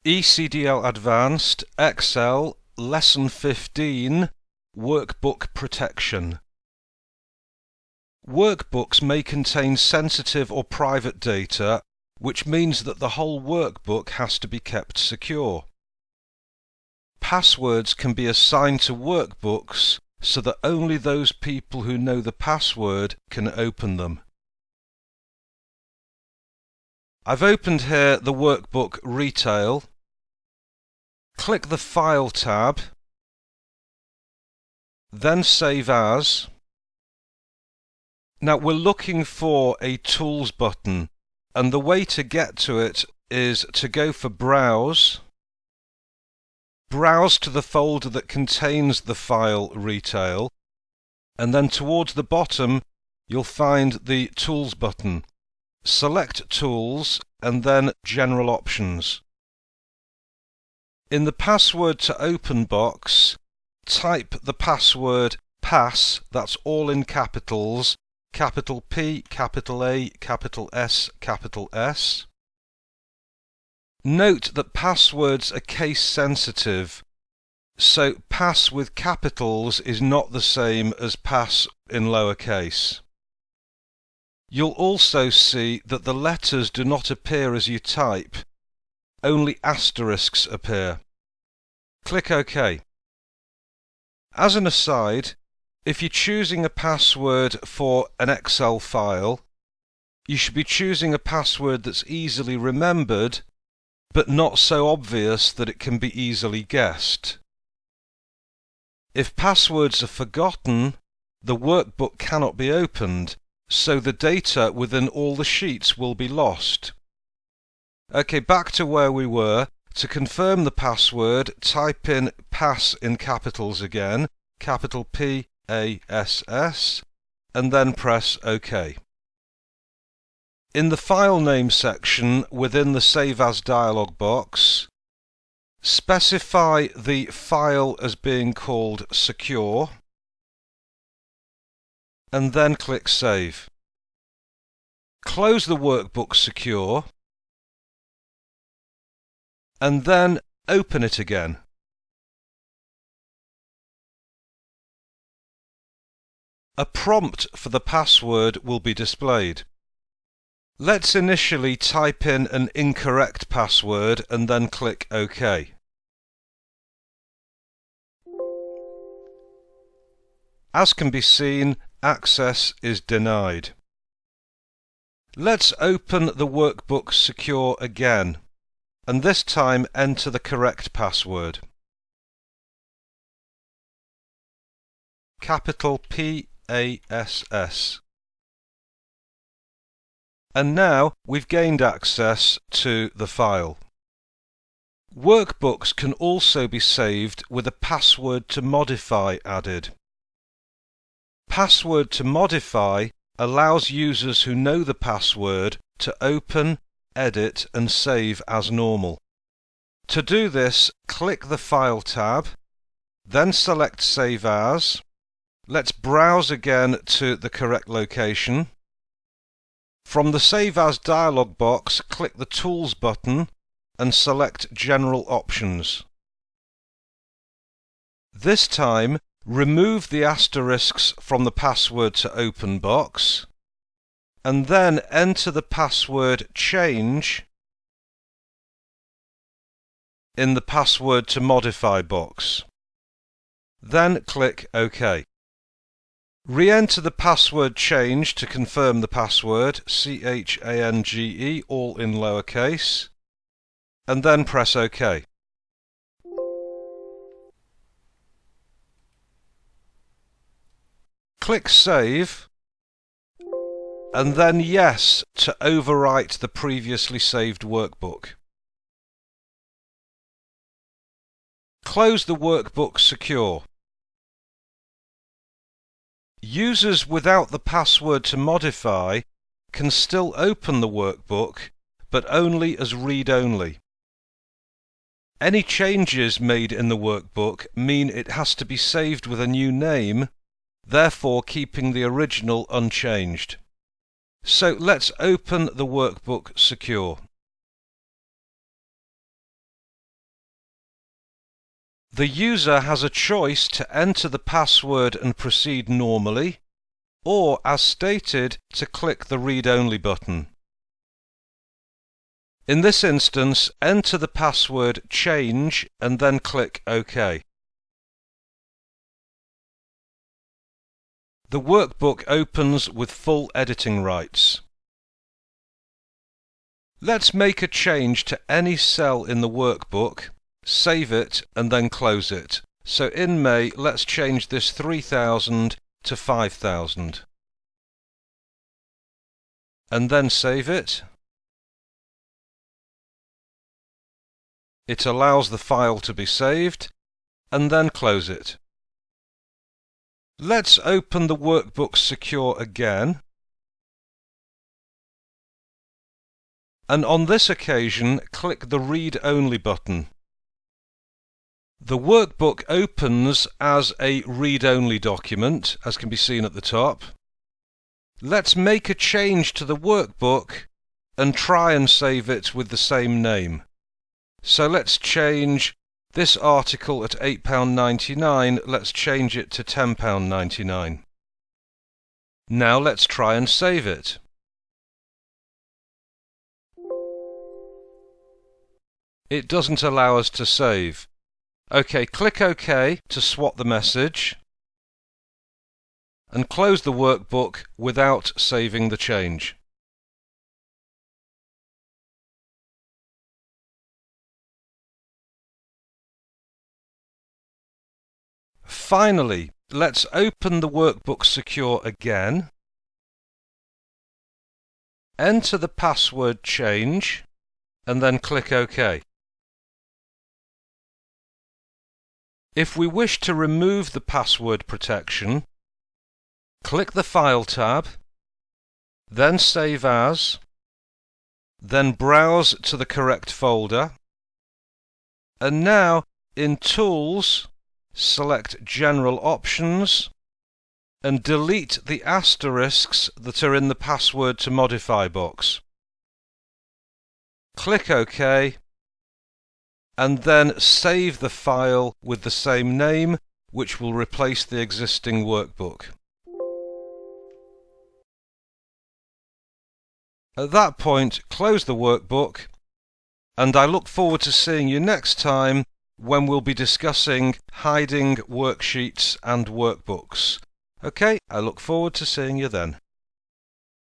ECDL Advanced, Excel, Lesson 15, Workbook Protection. Workbooks may contain sensitive or private data, which means that the whole workbook has to be kept secure. Passwords can be assigned to workbooks so that only those people who know the password can open them. I've opened here the workbook Retail. Click the File tab, then Save As. Now we're looking for a Tools button, and the way to get to it is to go for Browse, browse to the folder that contains the file Retail, and then towards the bottom you'll find the Tools button. Select Tools and then General Options. In the Password to Open box, type the password PASS, that's all in capitals, capital P, capital A, capital S, capital S. Note that passwords are case sensitive, so pass with capitals is not the same as pass in lowercase. You'll also see that the letters do not appear as you type, only asterisks appear. Click OK. As an aside, if you're choosing a password for an Excel file, you should be choosing a password that's easily remembered, but not so obvious that it can be easily guessed. If passwords are forgotten, the workbook cannot be opened, so the data within all the sheets will be lost. Okay, back to where we were. To confirm the password, type in PASS in capitals again, capital P, A, S, S, and then press OK. In the File Name section within the Save As dialog box, specify the file as being called Secure, and then click Save. Close the workbook Secure, and then open it again. A prompt for the password will be displayed. Let's initially type in an incorrect password and then click OK. As can be seen, access is denied. Let's open the workbook Secure again, and this time enter the correct password. Capital P-A-S-S. And now we've gained access to the file. Workbooks can also be saved with a password to modify added. Password to modify allows users who know the password to open, edit and save as normal. To do this, click the File tab, then select Save As. Let's browse again to the correct location. From the Save As dialog box, click the Tools button and select General Options. This time, remove the asterisks from the Password to Open box, and then enter the password Change in the Password to Modify box. Then click OK. Re-enter the password Change to confirm the password, C-H-A-N-G-E, all in lowercase, and then press OK. Click Save, and then Yes to overwrite the previously saved workbook. Close the workbook Secure. Users without the password to modify can still open the workbook, but only as read-only. Any changes made in the workbook mean it has to be saved with a new name, therefore keeping the original unchanged. So let's open the workbook Secure. The user has a choice to enter the password and proceed normally, or, as stated, to click the Read Only button. In this instance, enter the password Change and then click OK. The workbook opens with full editing rights. Let's make a change to any cell in the workbook, save it and then close it. So in May, let's change this 3000 to 5000. And then save it. It allows the file to be saved, and then close it. Let's open the Workbook Secure again. And on this occasion, click the Read Only button. The workbook opens as a read-only document, as can be seen at the top. Let's make a change to the workbook and try and save it with the same name. So let's change this article at £8.99, let's change it to £10.99. Now let's try and save it. It doesn't allow us to save. OK, click OK to swap the message and close the workbook without saving the change. Finally, let's open the Workbook Secure again, enter the password Change, and then click OK. If we wish to remove the password protection, click the File tab, then Save As, then browse to the correct folder, and now in Tools, select General Options and delete the asterisks that are in the Password to Modify box. Click OK and then save the file with the same name, which will replace the existing workbook. At that point, close the workbook, and I look forward to seeing you next time when we'll be discussing hiding worksheets and workbooks. OK, I look forward to seeing you then.